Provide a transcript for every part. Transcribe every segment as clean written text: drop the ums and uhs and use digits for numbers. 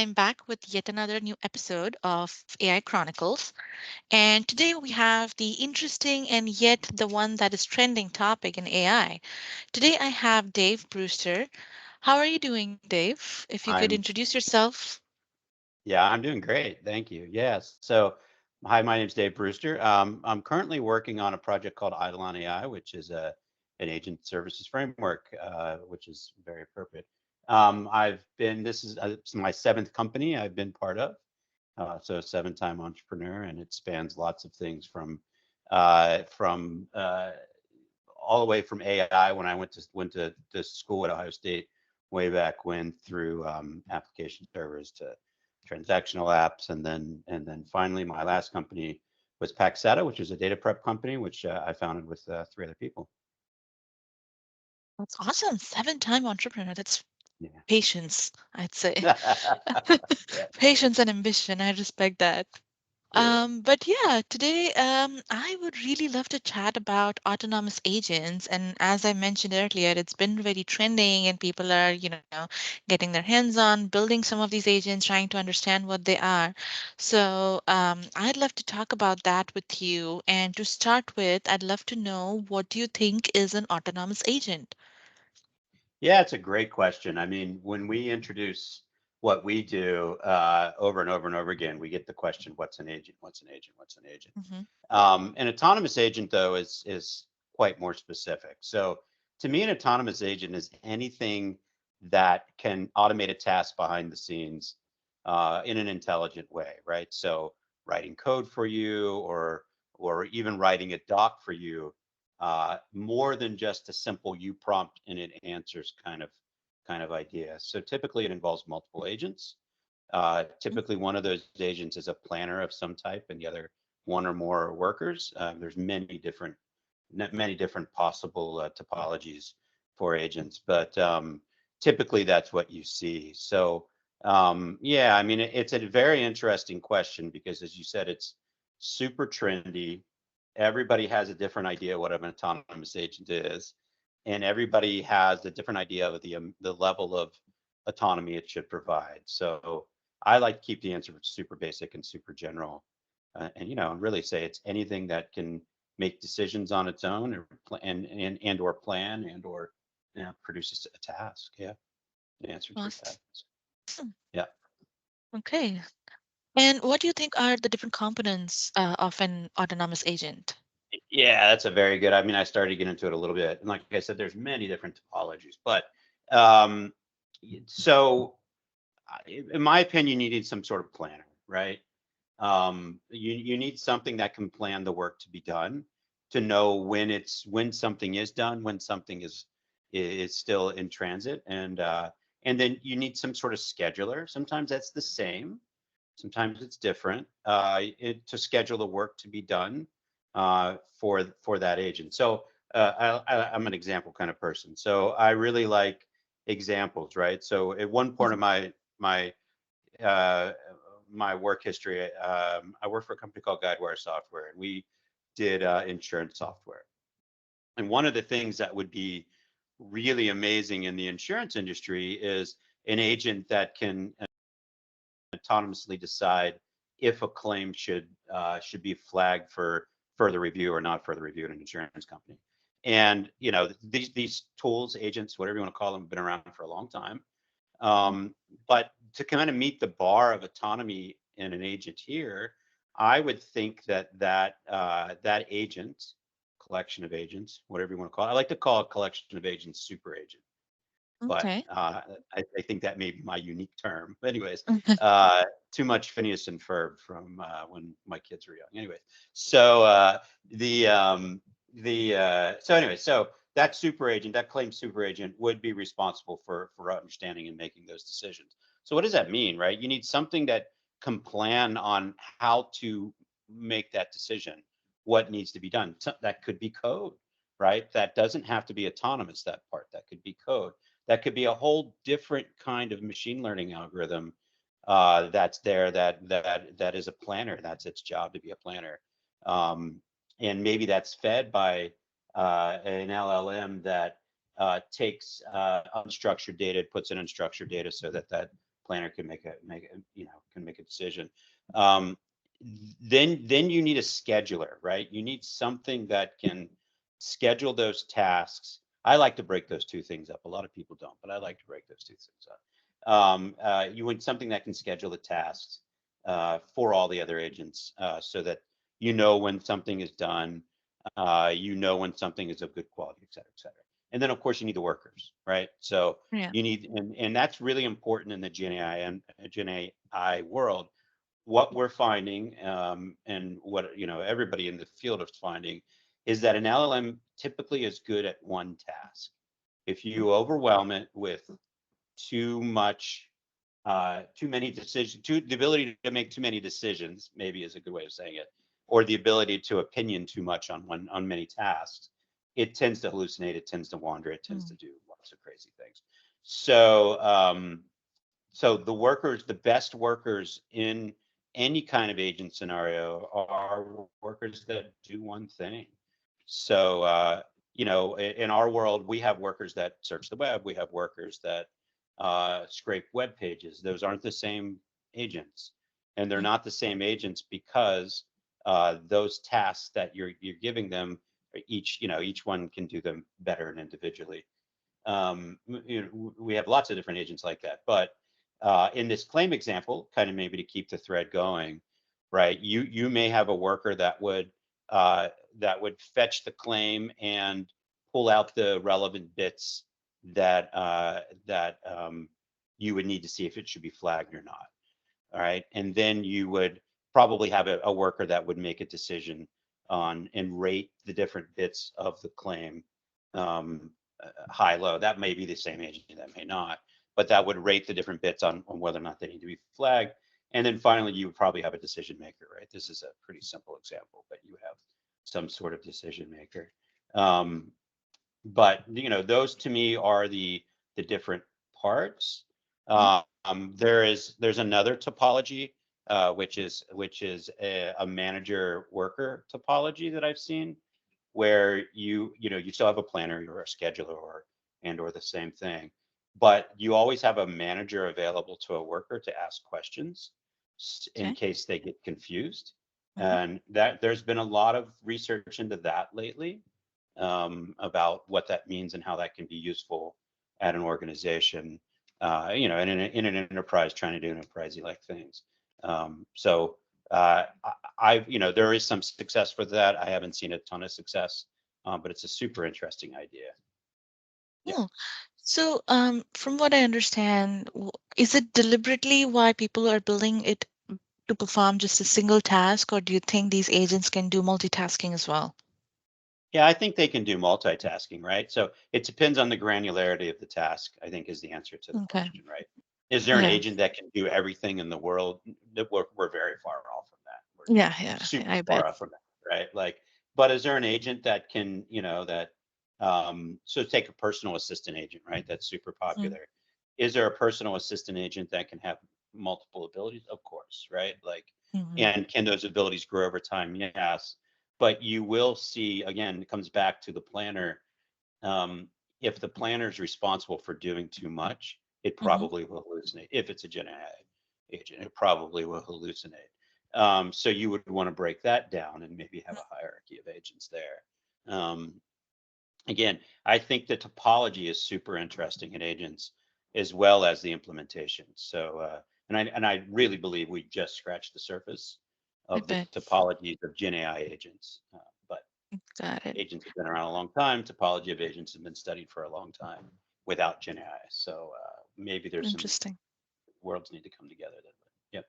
I'm back with yet another new episode of AI Chronicles. And today we have the interesting and yet the one that is trending topic in AI. Today I have Dave Brewster. How are you doing, Dave? If you could I'm introduce yourself. yeah, I'm doing great. Thank you. Yes. So, hi, my name is Dave Brewster. I'm currently working on a project called Eidolon AI, which is an agent services framework, which is very appropriate. This is my seventh company I've been part of. So a seven-time entrepreneur, and it spans lots of things from all the way from AI when I went to school at Ohio State way back when through application servers to transactional apps, and then finally my last company was Paxata, which is a data prep company, which I founded with three other people. That's awesome. Seven-time entrepreneur. That's Yeah. patience, I'd say. Yeah. Patience and ambition. I respect that. Yeah. But yeah, today I would really love to chat about autonomous agents. And as I mentioned earlier, it's been very trending, and people are, getting their hands on building some of these agents, trying to understand what they are. So I'd love to talk about that with you. And to start with, I'd love to know, what do you think is an autonomous agent? Yeah, it's a great question. I mean, when we introduce what we do over and over and over again, we get the question, "What's an agent? What's an agent? What's an agent?" Hmm. An autonomous agent, though, is quite more specific. So, to me, an autonomous agent is anything that can automate a task behind the scenes in an intelligent way, right? So, writing code for you, or even writing a doc for you, more than just a simple you prompt and it answers kind of idea. So, typically, it involves multiple agents. Typically, one of those agents is a planner of some type, and the other one or more workers. There's many different possible topologies for agents, but typically that's what you see. So yeah, I mean, it's a very interesting question because, as you said, it's super trendy. Everybody has a different idea what an autonomous agent is, and everybody has a different idea of the level of autonomy it should provide. So I like to keep the answer super basic and super general, and really say it's anything that can make decisions on its own, or and or plan and or produce a task. Yeah, the answer is that. Awesome. Yeah. Okay. And what do you think are the different components of an autonomous agent? Yeah, that's a very good. I mean, I started to get into it a little bit, and like I said, there's many different topologies, but um, so in my opinion, you need some sort of planner, right? You need something that can plan the work to be done, to know when something is done, when something is still in transit, and then you need some sort of scheduler. Sometimes that's the same, sometimes it's different, to schedule the work to be done for that agent. So I'm an example kind of person. So I really like examples, right? So at one point of Mhm. my uh, my work history, I worked for a company called Guidewire Software, and we did insurance software. And one of the things that would be really amazing in the insurance industry is an agent that can autonomously decide if a claim should be flagged for further review or not further review in an insurance company. And these tools, agents, whatever you want to call them, have been around for a long time. But to kind of meet the bar of autonomy in an agent here, I would think that agent, collection of agents, whatever you want to call it, I like to call a collection of agents super agent, but Okay. I think that may be my unique term. But anyways, Mhm. too much Phineas and Ferb from when my kids were young. Anyways, so so that super agent, that claim super agent, would be responsible for understanding and making those decisions. So what does that mean, right? You need something that can plan on how to make that decision, what needs to be done. So that could be code, right? That doesn't have to be autonomous, that part. That could be code. That could be a whole different kind of machine learning algorithm that's there, that is a planner. That's its job, to be a planner. Um, and maybe that's fed by an LLM that takes unstructured data, puts in unstructured data so that planner can can make a decision. Um, then you need a scheduler, right? You need something that can schedule those tasks. I like to break those two things up. A lot of people don't, but I like to break those two things up. You want something that can schedule the tasks for all the other agents, so that you know when something is done, you know when something is of good quality, et cetera, et cetera. And then of course you need the workers, right? So Yeah. you need, and that's really important in the Gen AI world. What we're finding, and what everybody in the field is finding, is that an LLM typically is good at one task. If you overwhelm it with too much, too many decisions, the ability to make too many decisions, maybe is a good way of saying it, or the ability to opinion too much on many tasks, it tends to hallucinate, it tends to wander, it tends to Mm. do lots of crazy things. So, so the best workers in any kind of agent scenario are workers that do one thing. So, in our world, we have workers that search the web. We have workers that scrape web pages. Those aren't the same agents, and they're Mm. not the same agents because those tasks that you're giving them, each one can do them better and individually. We have lots of different agents like that, but in this claim example, kind of maybe to keep the thread going, right? You may have a worker uh, that would fetch the claim and pull out the relevant bits that you would need to see if it should be flagged or not. All right, and then you would probably have a worker that would make a decision on and rate the different bits of the claim, um, high, low. That may be the same agent, that may not, but that would rate the different bits on whether or not they need to be flagged. And then finally, you would probably have a decision maker, right? This is a pretty simple example, but you have some sort of decision maker. Um, but those to me are the different parts. Mm. There's another topology, which is a manager worker topology that I've seen, where you still have a planner or a scheduler or the same thing, but you always have a manager available to a worker to ask questions in Okay. case they get confused. Mhm. And that there's been a lot of research into that lately, about what that means and how that can be useful at an organization, in an enterprise trying to do enterprisey like things. So there is some success for that. I haven't seen a ton of success, but it's a super interesting idea. Yeah. Oh, so from what I understand, is it deliberately why people are building it to perform just a single task, or do you think these agents can do multitasking as well? Yeah, I think they can do multitasking, right? So it depends on the granularity of the task, I think is the answer to the Okay. question, right? Is there an Yeah. agent that can do everything in the world? We're very far off from that. We're Yeah. Yeah. super I far bet. off from that, right? Like, but is there an agent that can, so take a personal assistant agent, right? That's super Mm. popular. Is there a personal assistant agent that can have multiple abilities? Of course, right? Like, Mhm. and can those abilities grow over time? Yes, but you will see, again, it comes back to the planner. um, if the planner is responsible for doing too much, it Mhm. probably will hallucinate. If it's a Gen AI agent, it probably will hallucinate. So you would want to break that down and maybe have a hierarchy of agents there. Again, I think the topology is super interesting in agents as well as the implementation. So, and I really believe we just scratched the surface I of the bet. topologies of Gen AI agents. But Got it. agents have been around a long time. Topology of agents have been studied for a long time without Gen AI. So maybe there's some Interesting. worlds need to come together. Yep.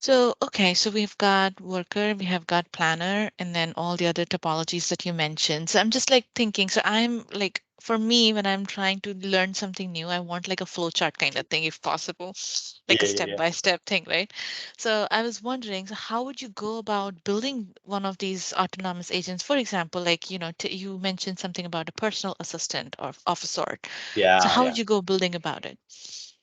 So, okay, so we've got worker, we have got planner, and then all the other topologies that you mentioned. So I'm just like thinking, so I'm like, for me, when I'm trying to learn something new, I want like a flowchart kind of thing, if possible, like a Yeah, yeah, yeah. step-by-step thing, right? So I was wondering, so how would you go about building one of these autonomous agents? For example, like, you mentioned something about a personal assistant or of a sort. So Yeah, how yeah. would you go building about it?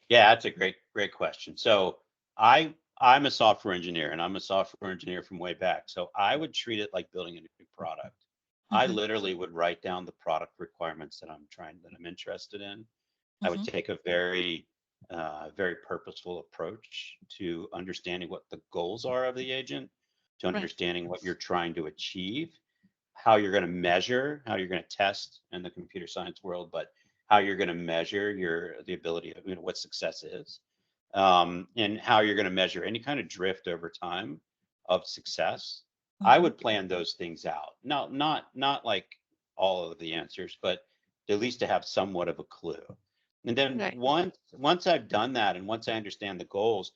Yeah, that's a great question. So I'm a software engineer, and I'm a software engineer from way back. So I would treat it like building a new product. I Mm-hmm, literally would write down the product requirements that I'm interested in. I would mm-hmm, take a very very purposeful approach to understanding what the goals are of the agent, to Right. understanding what you're trying to achieve, how you're going to measure, how you're going to test in the computer science world, but how you're going to measure the ability of, what success is, and how you're going to measure any kind of drift over time of success. I Hmm. would plan those things out. Now, not like all of the answers, but at least to have somewhat of a clue. And then Right. once I've done that, and once I understand the goals,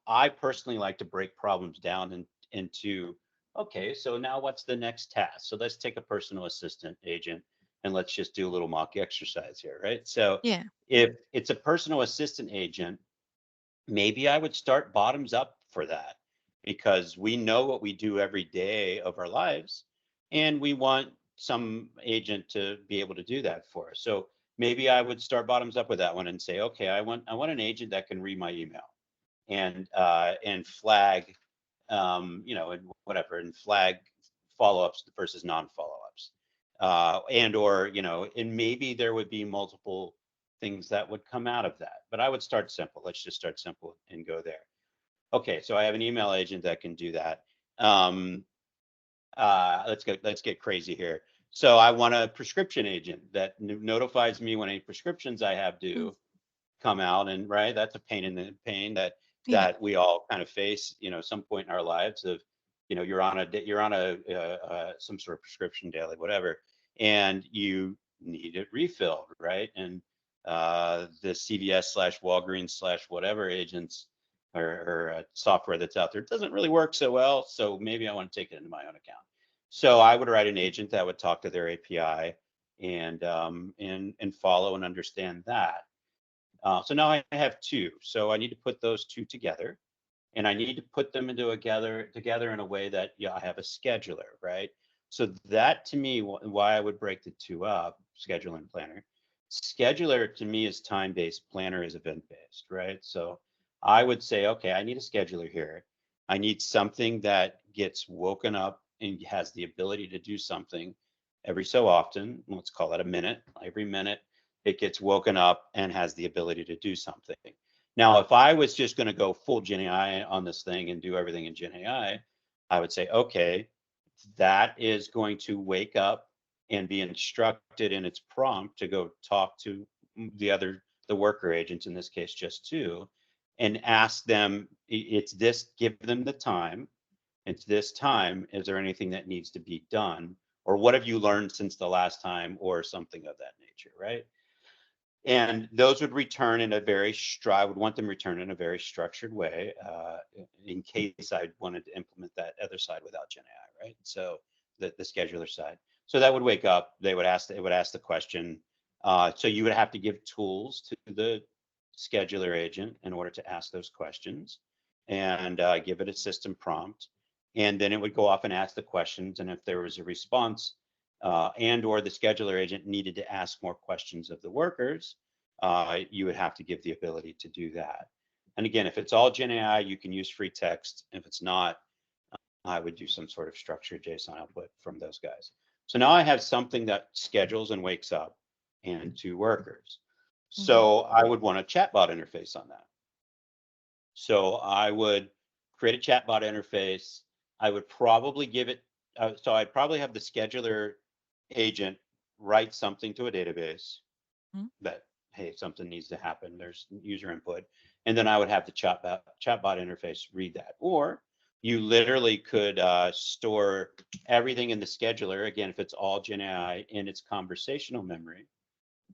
I personally like to break problems down into, okay, so now what's the next task? So let's take a personal assistant agent and let's just do a little mock exercise here, right? So Yeah. if it's a personal assistant agent, maybe I would start bottoms up for that, because we know what we do every day of our lives and we want some agent to be able to do that for us. So maybe I would start bottoms up with that one and say, okay, I want an agent that can read my email and flag, and whatever, and flag follow-ups versus non-follow-ups, and or and maybe there would be multiple things that would come out of that. But I would start simple. Let's just start simple and go there. Okay, so I have an email agent that can do that. Um, let's get crazy here. So I want a prescription agent that notifies me when any prescriptions I have Mm. due come out, and right, that's a pain Yeah. that we all kind of face, some point in our lives of, you're on a some sort of prescription daily, whatever, and you need it refilled, right? And the CVS slash Walgreens slash whatever agents or software that's out there doesn't really work so well, so maybe I want to take it into my own account. So I would write an agent that would talk to their API and follow and understand that. So now I have two. So I need to put those two together, and I need to put them together in a way that, yeah, I have a scheduler, right? So that to me, why I would break the two up, scheduler and planner. Scheduler to me is time-based, planner is event-based, right? So I would say, okay, I need a scheduler here. I need something that gets woken up and has the ability to do something every so often. Let's call it a minute. Every minute it gets woken up and has the ability to do something. Now, if I was just going to go full Gen AI on this thing and do everything in Gen AI, I would say, okay, that is going to wake up and be instructed in its prompt to go talk to the worker agents, in this case, just two, and ask them, it's this, give them the time. It's this time. Is there anything that needs to be done? Or what have you learned since the last time, or something of that nature, right? And those would return in a very I would want them returned in a very structured way, in case I wanted to implement that other side without Gen AI, right? So the scheduler side. So that would wake up. They would ask the question. So you would have to give tools to the scheduler agent in order to ask those questions, and give it a system prompt, and then it would go off and ask the questions. And if there was a response, and or the scheduler agent needed to ask more questions of the workers, you would have to give the ability to do that. And again, if it's all Gen AI, you can use free text. If it's not, I would do some sort of structured JSON output from those guys. So now I have something that schedules and wakes up and two workers. Hmm. So I would want a chatbot interface on that. So I would create a chatbot interface. I would probably give it, so I'd probably have the scheduler agent write something to a database Hmm. that, hey, something needs to happen. There's user input. And then I would have the chatbot interface read that. Or you literally could store everything in the scheduler, again, if it's all Gen AI, in its conversational memory.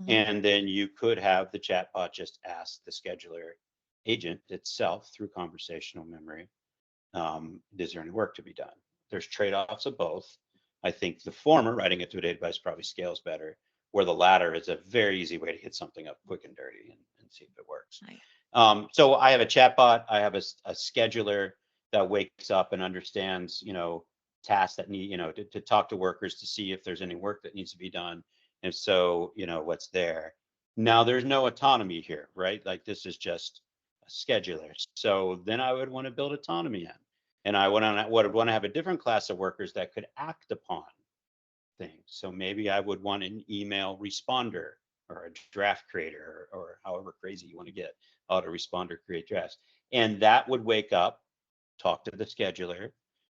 Hmm. And then you could have the chatbot just ask the scheduler agent itself through conversational memory, is there any work to be done? There's trade-offs of both. I think the former, writing it to a database, probably scales better, where the latter is a very easy way to hit something up quick and dirty and see if it works. Right. So I have a chatbot, I have a scheduler that wakes up and understands, tasks that need, to talk to workers to see if there's any work that needs to be done. And so, what's there. Now there's no autonomy here, right? Like this is just a scheduler. So then I would want to build autonomy in. And I would want to have a different class of workers that could act upon things. So maybe I would want an email responder or a draft creator, or however crazy you want to get, autoresponder create drafts. And that would wake up, talk to the scheduler,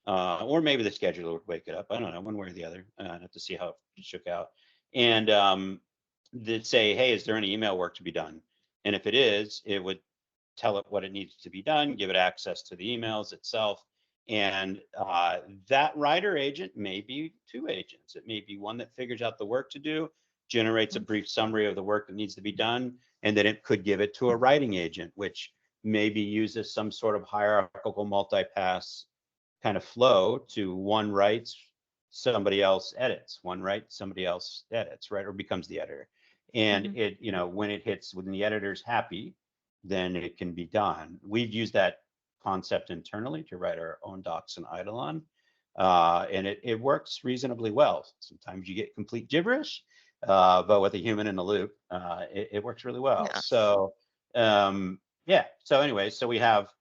or maybe the scheduler would wake it up. I don't know, one way or the other. I'd have to see how it shook out. And they'd say, hey, is there any email work to be done? And if it is, it would tell it what it needs to be done, give it access to the emails itself. And that writer agent may be two agents. It may be one that figures out the work to do, generates a brief summary of the work that needs to be done, and then it could give it to a writing agent, which maybe uses some sort of hierarchical multi-pass kind of flow to one writes, somebody else edits, one writes, somebody else edits, right? Or becomes the editor. And Mhm. it, when it hits, when the editor's happy, then it can be done. We've used that concept internally to write our own docs in Eidolon. And it works reasonably well. Sometimes you get complete gibberish, but with a human in the loop, it works really well. Yeah. So, yeah. So anyway, so we have,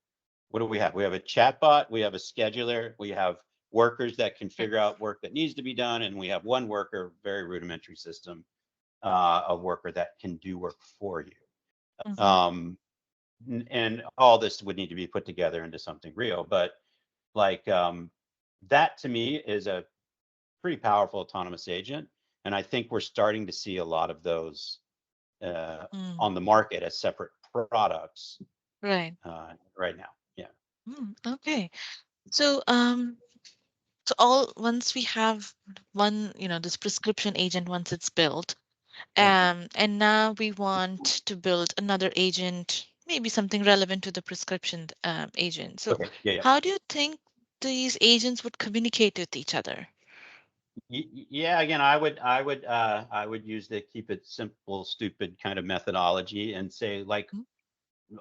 what do we have? We have a chatbot, we have a scheduler, we have workers that can figure Yes. out work that needs to be done, and we have one worker, very rudimentary system, a worker that can do work for you. Mhm. Um, and all this would need to be put together into something real. But like that to me is a pretty powerful autonomous agent, and I think we're starting to see a lot of those uh, Mm. on the market as separate products Right. right now. Yeah. Okay. So, so all once we have one, this prescription agent once it's built, Mhm. and now we want to build another agent, maybe something relevant to the prescription agent. So, Okay. Yeah. Yeah. how do you think these agents would communicate with each other? Yeah, again, I would use the keep it simple, stupid kind of methodology and say like Mm.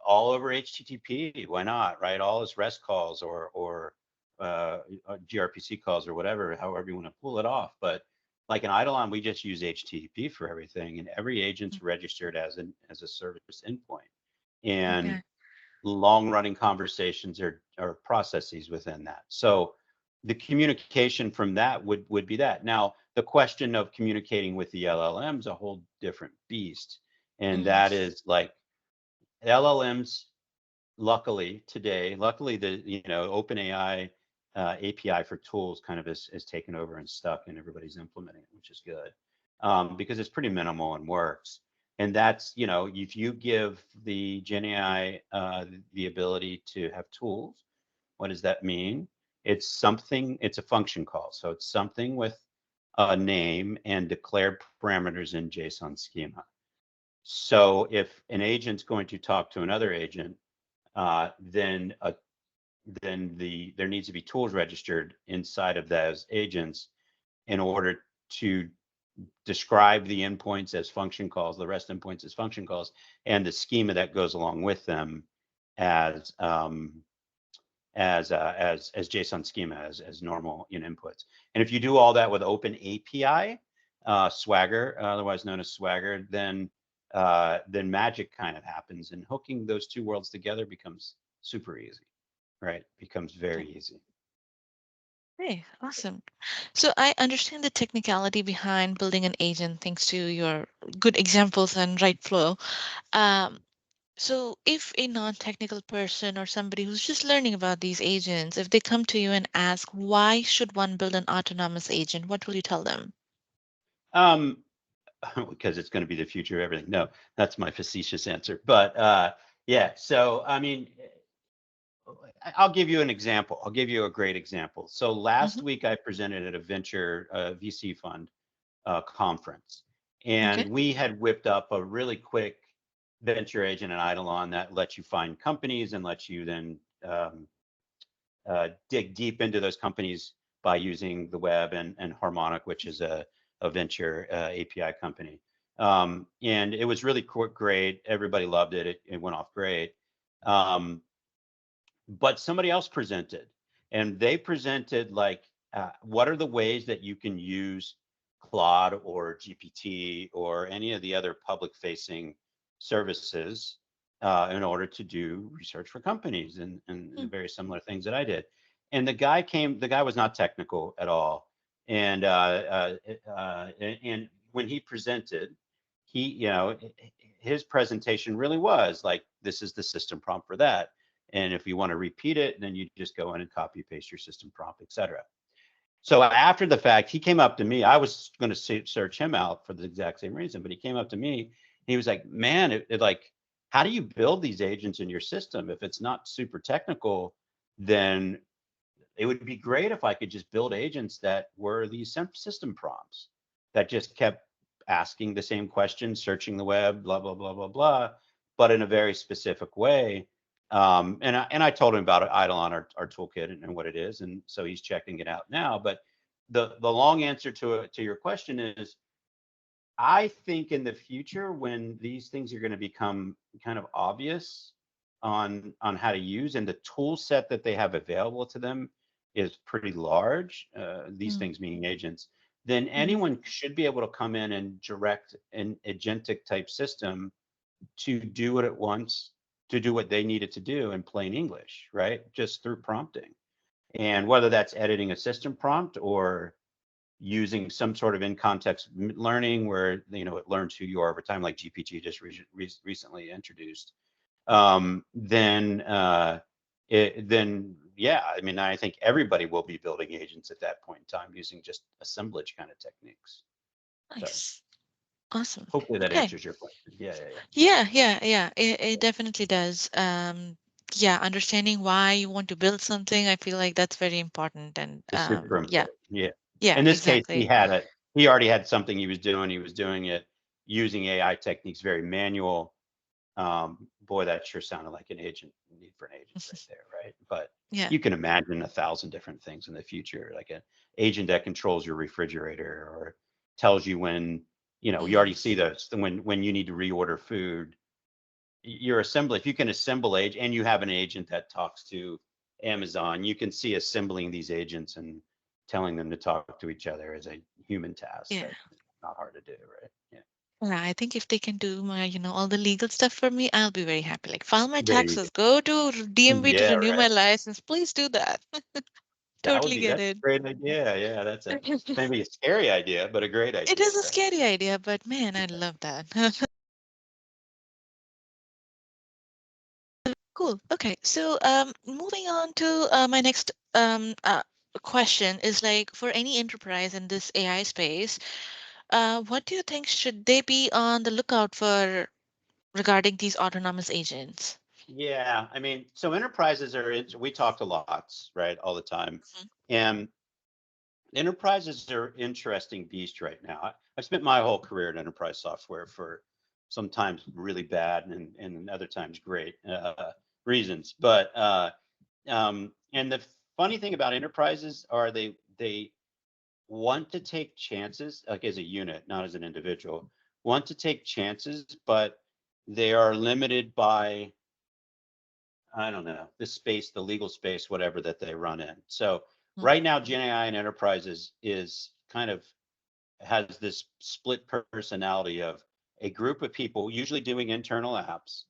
all over HTTP. Why not? Right? All as REST calls or gRPC calls or whatever, however you want to pull it off. But like in Eidolon, we just use HTTP for everything, and every agent's registered as a service endpoint. And Okay. long running conversations or processes within that. So the communication from that would be that. Now, the question of communicating with the LLM is a whole different beast. And Mm. that is like LLMs, luckily the OpenAI API for tools kind of is taken over and stuck and everybody's implementing it, which is good because it's pretty minimal and works. And that's, if you give the Gen AI the ability to have tools, what does that mean? It's a function call. So it's something with a name and declared parameters in JSON schema. So if an agent's going to talk to another agent, uh, then a, there needs to be tools registered inside of those agents in order to describe the endpoints as function calls, the REST endpoints as function calls, and the schema that goes along with them as as JSON schema as normal inputs. And if you do all that with Open API, Swagger, otherwise known as Swagger, then magic kind of happens, and hooking those two worlds together becomes super easy, right? Becomes very easy. Hey, awesome. So I understand the technicality behind building an agent thanks to your good examples and right flow. Um, so if a non-technical person or somebody who's just learning about these agents, if they come to you and ask, why should one build an autonomous agent, what will you tell them? Um, because it's going to be the future of everything. No, that's my facetious answer. But yeah, so I mean, I'll give you an example. I'll give you a great example. So last Hmm. week I presented at a venture VC fund conference, Okay. and we had whipped up a really quick venture agent at Eidolon that lets you find companies and lets you then dig deep into those companies by using the web and Harmonic, which is a venture API company. And it was really great. Everybody loved it. It went off great. Um, but somebody else presented, and they presented like, what are the ways that you can use Claude or GPT or any of the other public facing services in order to do research for companies and very similar things that I did. And the guy was not technical at all. And when he presented, his presentation really was like, this is the system prompt for that. And if you want to repeat it, then you just go in and copy paste your system prompt, etc. So after the fact, he came up to me. I was going to search him out for the exact same reason, but he came up to me. He was like, "Man, like, how do you build these agents in your system? If it's not super technical, then it would be great if I could just build agents that were these system prompts that just kept asking the same questions, searching the web, blah blah blah blah blah, but in a very specific way." And I told him about Eidolon, our toolkit, and what it is, and so he's checking it out now. But the long answer to your question is, I think in the future, when these things are going to become kind of obvious on how to use, and the tool set that they have available to them is pretty large, these Mm, things meaning agents, then mhm. anyone should be able to come in and direct an agentic type system to do what it wants to do, what they need it to do in plain English, right? Just through prompting. And whether that's editing a system prompt or using some sort of in context learning where it learns who you are over time, like GPT just recently introduced, then yeah, I mean, I think everybody will be building agents at that point in time using just assemblage kind of techniques. So Nice. Awesome. hopefully that Okay. answers your question. Yeah, yeah, yeah. Yeah. It definitely does. Yeah, understanding why you want to build something, I feel like that's very important. And It's super yeah, important. Yeah. yeah, In this case, exactly. he already had something he was doing. He was doing it using AI techniques, very manual. Boy, that sure sounded like an agent need for an agent right there, right? But Yeah. you can imagine 1,000 different things in the future, like an agent that controls your refrigerator or tells you when, you Mm, already see those when you need to reorder food. Your assembly, if you can assemble age and you have an agent that talks to Amazon, you can see assembling these agents and telling them to talk to each other as a human task. yeah. That's not hard to do, right? Yeah. Yeah, I think if they can do my, all the legal stuff for me, I'll be very happy. Like file my There you taxes, go to go. DMV to Yeah, renew right. my license. Please do that. Totally get That's it. a great idea. Yeah, that's a maybe a scary idea, but a great It idea, is a right? scary idea, but man, I love that. Cool. Okay. So, moving on to my next question is like for any enterprise in this AI space, what do you think should they be on the lookout for regarding these autonomous agents? Yeah, I mean, so enterprises we talk to lots, right, all the time. Mhm. And enterprises are interesting beast right now. I spent my whole career in enterprise software for sometimes really bad and other times great reasons. But and the funny thing about enterprises are they want to take chances, like as a unit, not as an individual, want to take chances, but they are limited by, I don't know, the space, the legal space, whatever that they run in. So Mm, right now, Gen AI and enterprises is kind of has this split personality of a group of people usually doing internal apps,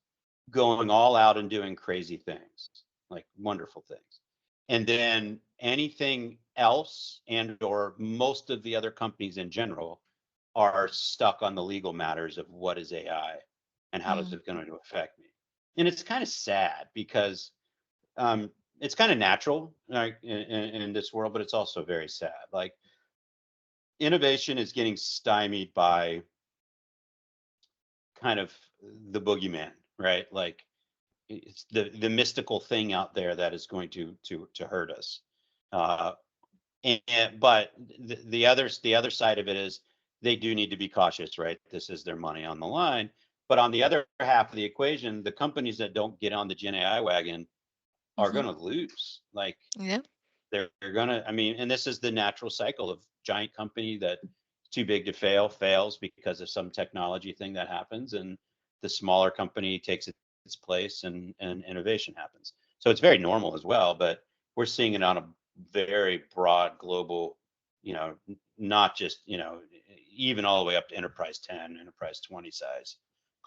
going all out and doing crazy things, like wonderful things. And then anything else and or most of the other companies in general are stuck on the legal matters of what is AI and how is mm, it going to affect me. And it's kind of sad because it's kind of natural, like in this world, but it's also very sad. Like innovation is getting stymied by kind of the boogeyman, right? Like it's the mystical thing out there that is going to hurt us. Uh, but the other side of it is they do need to be cautious, right? This is their money on the line. But on the other half of the equation, the companies that don't get on the Gen AI wagon are mhm. going to lose. Like Yeah. they're going to, I mean, and this is the natural cycle of giant company that too big to fail fails because of some technology thing that happens, and the smaller company takes its place, and innovation happens. So it's very normal as well, but we're seeing it on a very broad global, not just, even all the way up to enterprise 10, enterprise 20 size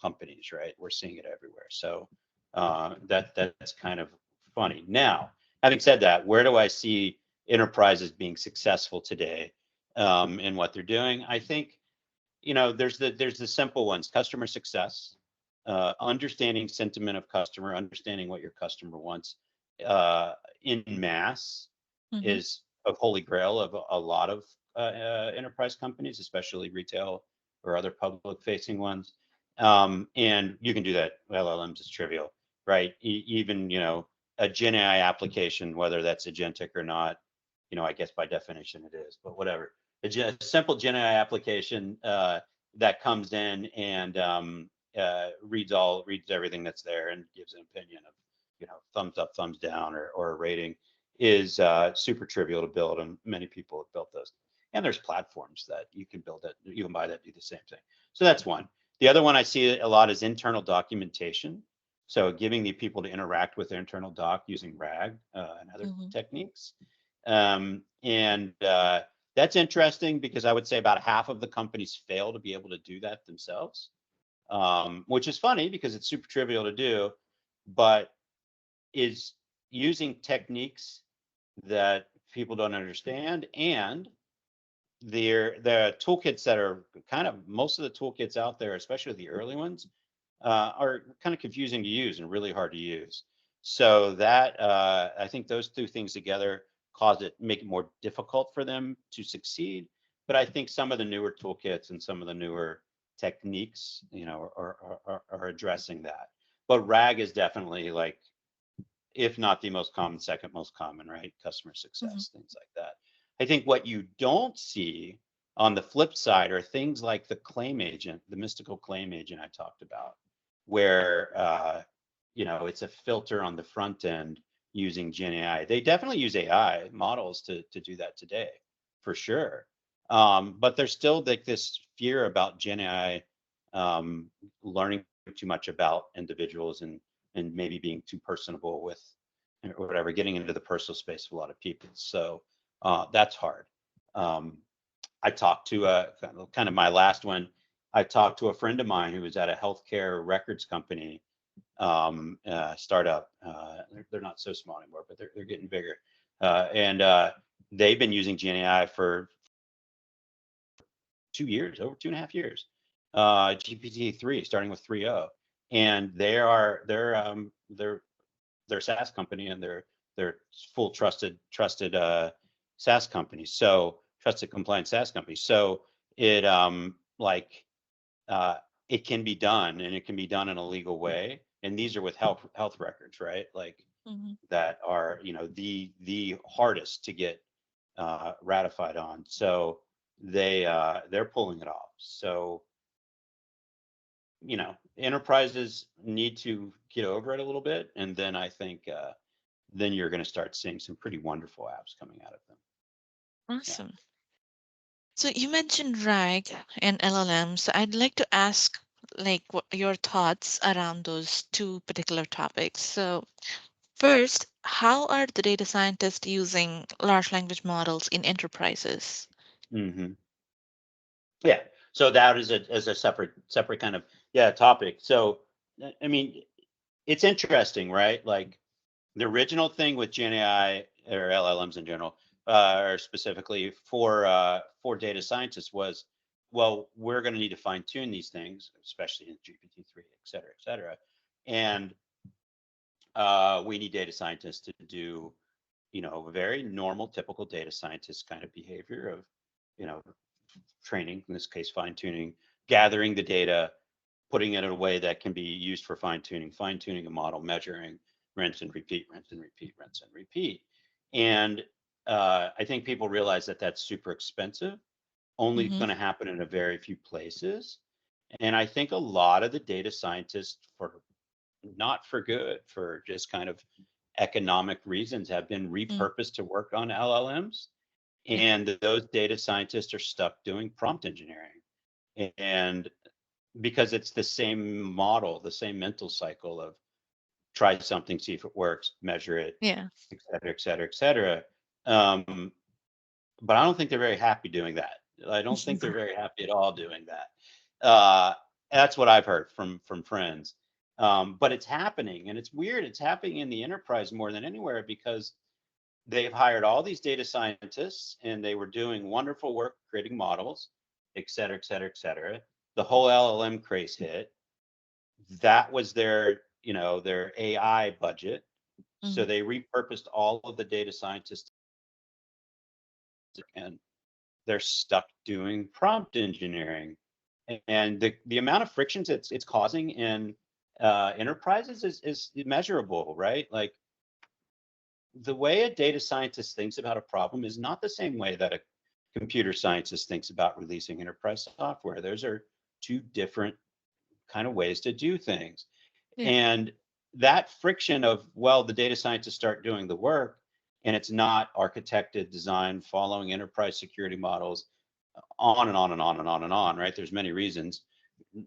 companies, right? We're seeing it everywhere. So that's kind of funny. Now, having said that, where do I see enterprises being successful today in what they're doing? I think there's the simple ones: customer success, understanding sentiment of customer, understanding what your customer wants, in mass, Mm-hmm. is a holy grail of a lot of enterprise companies, especially retail or other public facing ones. And you can do that. LLMs is trivial, right? Even, a Gen AI application, whether that's agentic or not, I guess by definition it is, but whatever. A simple Gen AI application that comes in and reads everything that's there and gives an opinion of, thumbs up, thumbs down, or a rating, is super trivial to build, and many people have built those. And there's platforms that you can build that you can buy that do the same thing. So that's one. The other one I see a lot is internal documentation. So giving the people to interact with their internal doc using RAG and other Mm-hmm. techniques. And that's interesting because I would say about half of the companies fail to be able to do that themselves, which is funny because it's super trivial to do, but is using techniques that people don't understand, and the toolkits that are kind of, most of the toolkits out there, especially the early ones, are kind of confusing to use and really hard to use. So that I think those two things together make it more difficult for them to succeed. But I think some of the newer toolkits and some of the newer techniques, are addressing that. But RAG is definitely, like, if not the most common, second most common, right? Customer Mm-hmm. success, things like that. I think what you don't see on the flip side are things like the claim agent, the mystical claim agent I talked about, where it's a filter on the front end using Gen AI. They definitely use AI models to do that today, for sure. But there's still like this fear about Gen AI learning too much about individuals, and maybe being too personable with, or whatever, getting into the personal space of a lot of people. So that's hard. Um, I talked to kind of my last one. I talked to a friend of mine who was at a healthcare records company, startup. They're not so small anymore, but they're getting bigger. And they've been using Gen AI for 2 years, over 2.5 years. GPT-3, starting with 3.0, and they're a SaaS company, and they're full trusted SaaS company. So trusted compliant SaaS company. So it like it can be done, and it can be done in a legal way. And these are with health records, right? Like, Mm-hmm. that are, the hardest to get ratified on. So they're pulling it off. So enterprises need to get over it a little bit, and then I think then you're going to start seeing some pretty wonderful apps coming out of them. Yeah. Awesome. So you mentioned RAG and LLM. So I'd like to ask, like, what your thoughts around those two particular topics. So first, how are the data scientists using large language models in enterprises? Hmm. Yeah. So that is a separate kind of, yeah, topic. So I mean, it's interesting, right? Like, the original thing with Gen AI or LLMs in general, or specifically for data scientists, was, well, we're going to need to fine tune these things, especially in GPT-3, et cetera, and we need data scientists to do, very normal, typical data scientist kind of behavior of, you know, training, in this case, fine tuning, gathering the data, putting it in a way that can be used for fine tuning a model, measuring, rinse and repeat, rinse and repeat, rinse and repeat. And I think people realize that that's super expensive, only Mm-hmm. going to happen in a very few places. And I think a lot of the data scientists, for not for good, for just kind of economic reasons, have been Mm. repurposed to work on LLMs. Yeah. And those data scientists are stuck doing prompt engineering. And because it's the same model, the same mental cycle of try something, see if it works, measure it, Yeah. et cetera, et cetera, et cetera. Um, but I don't think they're very happy doing that. I don't think they're very happy at all doing that. That's what I've heard from friends. But it's happening, and it's weird. It's happening in the enterprise more than anywhere, because they've hired all these data scientists, and they were doing wonderful work creating models. et cetera, et cetera, et cetera. The whole LLM craze hit. That was their, their AI budget. So Mhm. they repurposed all of the data scientists, and they're stuck doing prompt engineering. And the amount of frictions it's causing in enterprises is immeasurable, right? Like the way a data scientist thinks about a problem is not the same way that a computer scientist thinks about releasing enterprise software. Those are two different kind of ways to do things. Yeah. And that friction of, well, the data scientists start doing the work and it's not architected, designed, following enterprise security models, on and on and on and on and on, right? There's many reasons.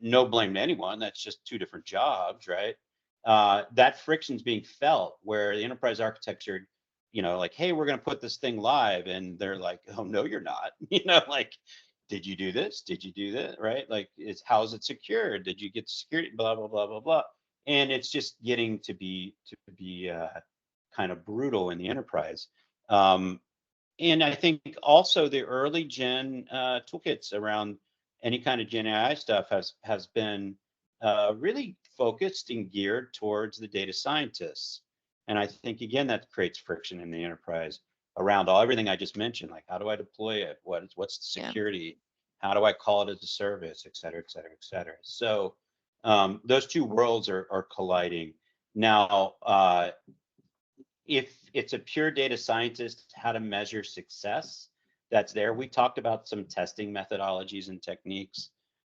No blame to anyone. That's just two different jobs, right? That friction's being felt where the enterprise architecture, like, hey, we're going to put this thing live. And they're like, oh, no, you're not. Like, did you do this? Did you do that? Right? Like, how's it secured? Did you get security? Blah, blah, blah, blah, blah. And it's just getting to be kind of brutal in the enterprise. And I think also the early gen toolkits around any kind of Gen AI stuff has been really focused and geared towards the data scientists. And I think again that creates friction in the enterprise around everything I just mentioned. Like, how do I deploy it? What's the Yeah. security? How do I call it as a service, et cetera, et cetera, et cetera. So those two worlds are colliding now. If it's a pure data scientist, how to measure success, that's there. We talked about some testing methodologies and techniques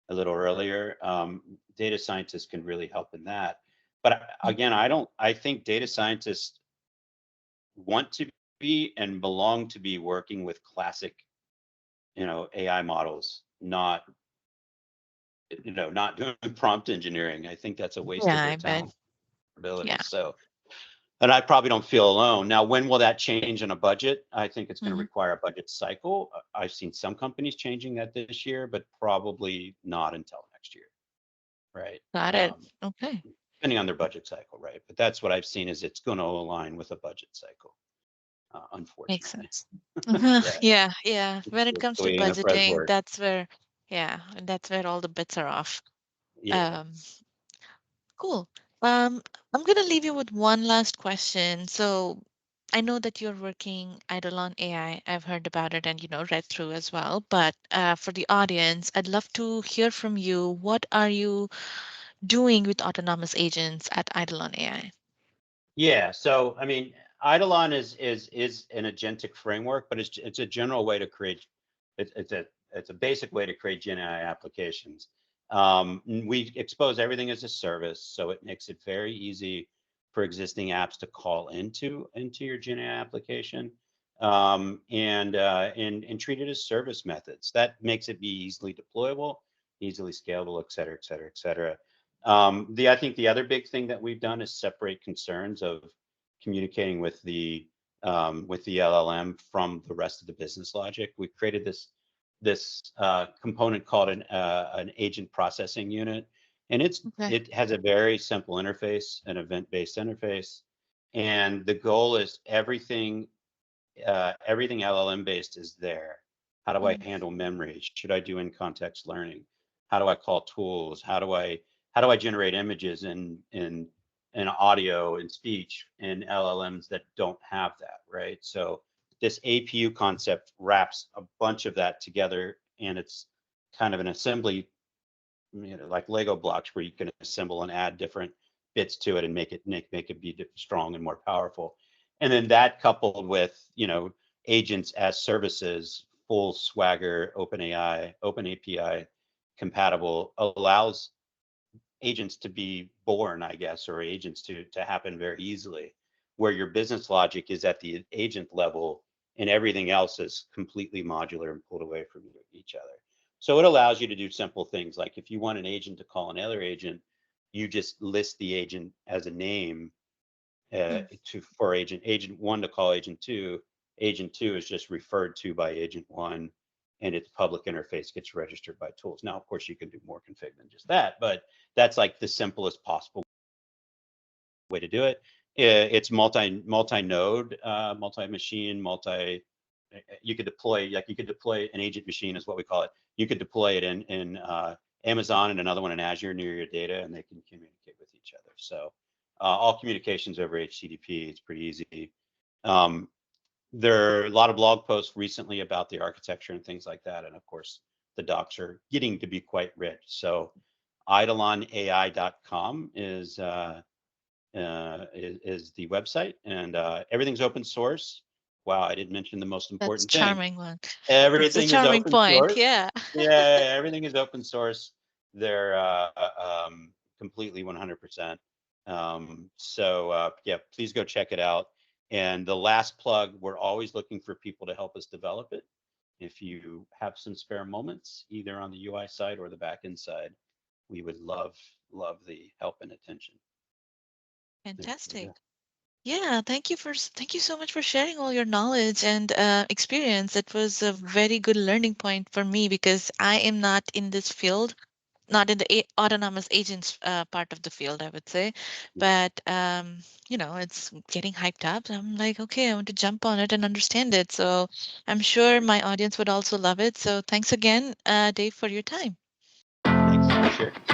a little earlier. Data scientists can really help in that. But Mm. again, I think data scientists want to be and belong to be working with classic, AI models, not doing prompt engineering. I think that's a waste Yeah, of their I bet. talent abilities. Yeah. So and I probably don't feel alone. Now, when will that change in a budget? I think it's going to Hmm. require a budget cycle. I've seen some companies changing that this year, but probably not until next year, right? Got it. Okay. Depending on their budget cycle, right? But that's what I've seen is it's going to align with a budget cycle, Makes unfortunately. sense. Uh-huh. Yeah, Yeah, yeah. When it it's comes the to way enterprise budgeting, works. yeah, that's where all the bits are off. Yeah. Um, cool. I'm gonna leave you with one last question. So I know that you're working idle on AI. I've heard about it and read through as well. But for the audience, I'd love to hear from you. What are you doing with autonomous agents at Eidolon AI? Yeah. So, I mean, Eidolon is an agentic framework, but it's a general way to create. It's a basic way to create Gen AI applications. We expose everything as a service, so it makes it very easy for existing apps to call into your Gen AI application, and treat it as service methods. That makes it be easily deployable, easily scalable, et cetera, et cetera, et cetera. I think the other big thing that we've done is separate concerns of communicating with the LLM from the rest of the business logic. We created this component called an agent processing unit, and Okay. it has a very simple interface, an event-based interface, and the goal is everything LLM based is there. How do I Mm. handle memory? Should I do in context learning? How do I call tools? How do I generate images and audio and speech in LLMs that don't have that, right? So this APU concept wraps a bunch of that together, and it's kind of an assembly, like Lego blocks where you can assemble and add different bits to it and make it be strong and more powerful. And then that coupled with, agents as services, full Swagger, OpenAI, Open API compatible allows agents to be born, I guess, or agents to happen very easily, where your business logic is at the agent level and everything else is completely modular and pulled away from each other. So it allows you to do simple things like if you want an agent to call another agent, you just list the agent as a name Mm. for agent one to call agent two. Agent two is just referred to by agent one, and its public interface gets registered by tools. Now, of course, you can do more config than just that, but that's like the simplest possible way to do it. It's multi node, multi machine, multi you could deploy, like you could deploy an agent machine is what we call it. You could deploy it in Amazon and another one in Azure near your data, and they can communicate with each other. So all communications over HTTP, it's pretty easy. There are a lot of blog posts recently about the architecture and things like that. And of course, the docs are getting to be quite rich. So eidolonai.com is the website, and everything's open source. Wow, I didn't mention the most That's important thing. charming one. That's a Everything is charming open point. source. Yeah. Yeah, everything is open source. They're completely 100%. So yeah, please go check it out. And the last plug, we're always looking for people to help us develop it. If you have some spare moments, either on the UI side or the backend side, we would love the help and attention. There you Fantastic. go. Yeah, thank you so much for sharing all your knowledge and experience. It was a very good learning point for me because I am not in this field, not in the autonomous agents part of the field, I would say. But it's getting hyped up. I'm like, okay, I want to jump on it and understand it. So I'm sure my audience would also love it. So thanks again, Dave, for your time. Thanks. Appreciate it.